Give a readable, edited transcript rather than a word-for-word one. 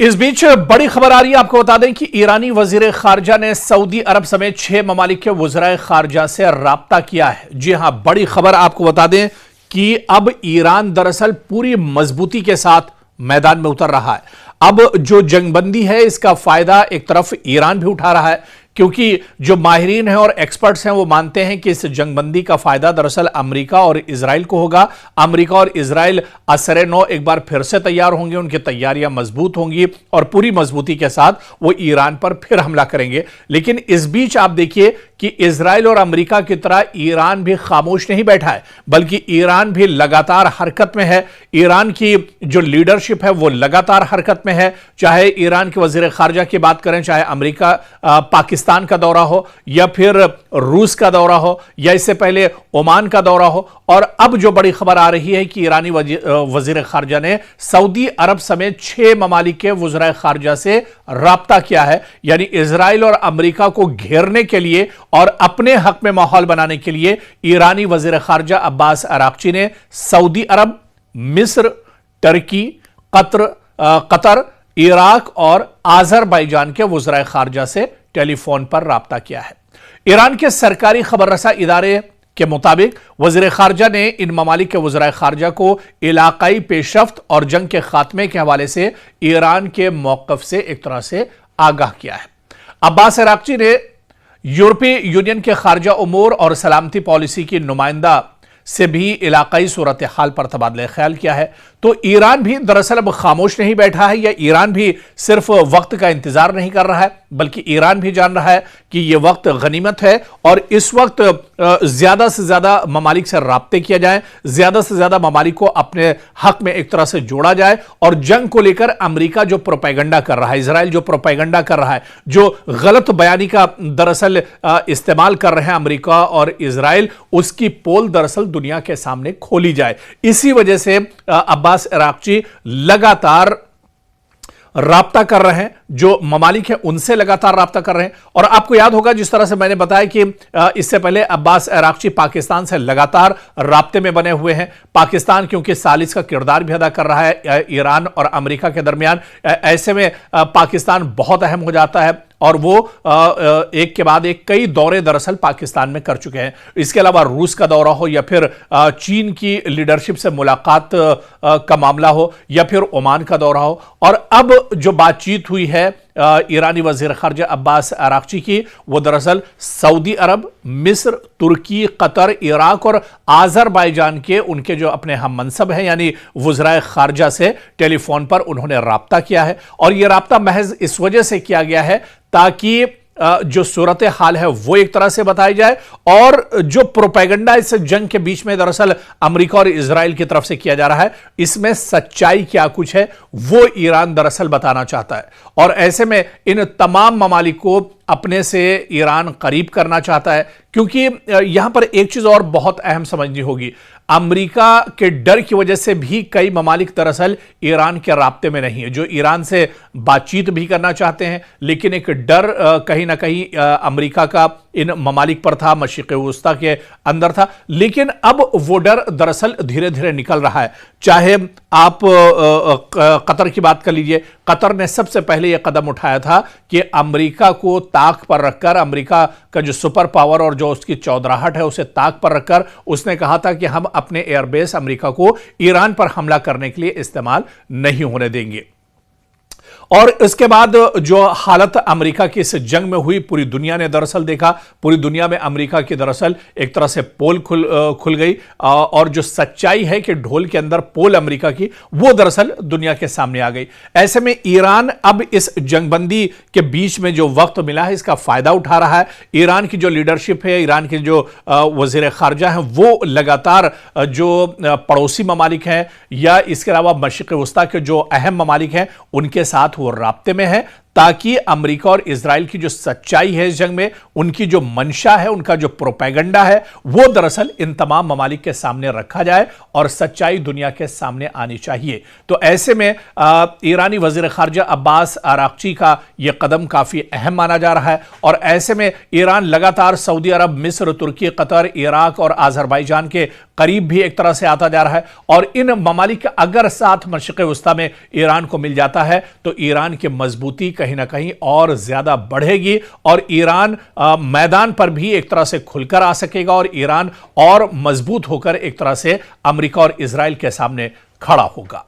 इस बीच बड़ी खबर आ रही है। आपको बता दें कि ईरानी वजीर खारजा ने सऊदी अरब समेत 6 ममालिक के वज़राए खारजा से राब्ता किया है। जी हां, बड़ी खबर आपको बता दें कि अब ईरान दरअसल पूरी मजबूती के साथ मैदान में उतर रहा है। अब जो जंगबंदी है इसका फायदा एक तरफ ईरान भी उठा रहा है, क्योंकि जो माहिरीन हैं और एक्सपर्ट्स हैं वो मानते हैं कि इस जंगबंदी का फायदा दरअसल अमेरिका और इजराइल को होगा। अमेरिका और इजराइल असरे नौ एक बार फिर से तैयार होंगे, उनकी तैयारियां मजबूत होंगी और पूरी मजबूती के साथ वो ईरान पर फिर हमला करेंगे। लेकिन इस बीच आप देखिए कि इजराइल और अमेरिका की तरह ईरान भी खामोश नहीं बैठा है, बल्कि ईरान भी लगातार हरकत में है। ईरान की जो लीडरशिप है वो लगातार हरकत में है। चाहे ईरान के वजीर खारजा की बात करें, चाहे अमेरिका पाकिस्तान का दौरा हो या फिर रूस का दौरा हो या इससे पहले ओमान का दौरा हो। और अब जो बड़ी खबर आ रही है कि ईरानी वजीर खारजा ने सऊदी अरब समेत 6 ममालिक के वज़राए खारजा से राब्ता किया है, यानी इजराइल और अमेरिका को घेरने के लिए और अपने हक में माहौल बनाने के लिए ईरानी वजीर खारजा अब्बास अराक्ची ने सऊदी अरब, मिस्र, टर्की, कतर, इराक और आजरबाईजान के वज़राए खारजा से टेलीफोन पर राब्ता किया है। ईरान के सरकारी खबर रसा इदारे के मुताबिक वज़ीर खारजा ने इन ममालिक के वज़राए खारजा को इलाकाई पेशरफ्त और जंग के खात्मे के हवाले से ईरान के मौक़िफ़ से एक तरह से आगाह किया है। अब्बास अराक्ची ने यूरोपीय यूनियन के खारजा उमूर और सलामती पॉलिसी की नुमाइंदा से भी इलाकाई सूरत हाल पर तबादला ख्याल किया है। तो ईरान भी दरअसल अब खामोश नहीं बैठा है, या ईरान भी सिर्फ वक्त का इंतजार नहीं कर रहा है, बल्कि ईरान भी जान रहा है कि यह वक्त गनीमत है और इस वक्त ज्यादा से ज्यादा ममालिक से राब्ते किया जाए, ज्यादा से ज्यादा ममालिक को अपने हक में एक तरह से जोड़ा जाए। और जंग को लेकर अमेरिका जो प्रोपेगेंडा कर रहा है, इजराइल जो प्रोपेगेंडा कर रहा है, जो गलत बयानी का दरअसल इस्तेमाल कर रहे हैं अमेरिका और इजराइल, उसकी पोल दरअसल दुनिया के सामने खोली जाए। इसी वजह से अब्बास अराक्ची लगातार राब्ता कर रहे हैं, जो ममालिक है उनसे लगातार राब्ता कर रहे हैं। और आपको याद होगा जिस तरह से मैंने बताया कि इससे पहले अब्बास अराक्ची पाकिस्तान से लगातार राब्ते में बने हुए हैं। पाकिस्तान क्योंकि सालिस का किरदार भी अदा कर रहा है ईरान और अमेरिका के दरमियान, ऐसे में पाकिस्तान बहुत अहम हो जाता है और वो एक के बाद एक कई दौरे दरअसल पाकिस्तान में कर चुके हैं। इसके अलावा रूस का दौरा हो या फिर चीन की लीडरशिप से मुलाकात का मामला हो या फिर ओमान का दौरा हो। और अब जो बातचीत हुई है ईरानी वजीर खारजा अब्बास अराक्ची की, वो दरअसल सऊदी अरब, मिस्र, तुर्की, कतर, इराक और आजरबाईजान के उनके जो अपने हम मनसब हैं यानी वज़राए खारजा से टेलीफोन पर उन्होंने राब्ता किया है। और यह राब्ता महज इस वजह से किया गया है ताकि जो सूरत हाल है वो एक तरह से बताई जाए और जो प्रोपेगेंडा इस जंग के बीच में दरअसल अमेरिका और इजराइल की तरफ से किया जा रहा है, इसमें सच्चाई क्या कुछ है वो ईरान दरअसल बताना चाहता है। और ऐसे में इन तमाम ममालिक को अपने से ईरान करीब करना चाहता है, क्योंकि यहां पर एक चीज और बहुत अहम समझनी होगी। अमेरिका के डर की वजह से भी कई ममालिक दरअसल ईरान के राब्ते में नहीं है, जो ईरान से बातचीत भी करना चाहते हैं, लेकिन एक डर कहीं ना कहीं अमेरिका का इन ममालिक पर था, मशरिक़ वुस्ता के अंदर था। लेकिन अब वो डर दरअसल धीरे धीरे निकल रहा है। चाहे आप कतर की बात कर लीजिए, कतर ने सबसे पहले यह कदम उठाया था कि अमेरिका को ताक पर रखकर, अमेरिका का जो सुपर पावर और जो उसकी चौधराहट है उसे ताक पर रखकर उसने कहा था कि हम अपने एयरबेस अमेरिका को ईरान पर हमला करने के लिए इस्तेमाल नहीं होने देंगे। और इसके बाद जो हालत अमेरिका की इस जंग में हुई, पूरी दुनिया ने दरअसल देखा। पूरी दुनिया में अमेरिका की दरअसल एक तरह से पोल खुल गई और जो सच्चाई है कि ढोल के अंदर पोल अमेरिका की, वो दरअसल दुनिया के सामने आ गई। ऐसे में ईरान अब इस जंगबंदी के बीच में जो वक्त मिला है इसका फायदा उठा रहा है। ईरान की जो लीडरशिप है, ईरान के जो वजीर खारजा हैं, वो लगातार जो पड़ोसी ममालिक हैं या इसके अलावा मशरिक़ वुस्ता के जो अहम ममालिक हैं उनके साथ वो राब्ते में है, ताकि अमेरिका और इजराइल की जो सच्चाई है इस जंग में, उनकी जो मंशा है, उनका जो प्रोपेगेंडा है, वो दरअसल इन तमाम ममालिक के सामने रखा जाए और सच्चाई दुनिया के सामने आनी चाहिए। तो ऐसे में ईरानी वजीर खारजा अब्बास अराक्ची का यह कदम काफी अहम माना जा रहा है। और ऐसे में ईरान लगातार सऊदी अरब, मिस्र, तुर्की, कतर, इराक और आजरबाईजान के करीब भी एक तरह से आता जा रहा है। और इन ममालिक अगर साथ मशरिक़ वस्ता में ईरान को मिल जाता है तो ईरान की मजबूती कहीं ना कहीं और ज्यादा बढ़ेगी और ईरान मैदान पर भी एक तरह से खुलकर आ सकेगा और ईरान और मजबूत होकर एक तरह से अमेरिका और इजराइल के सामने खड़ा होगा।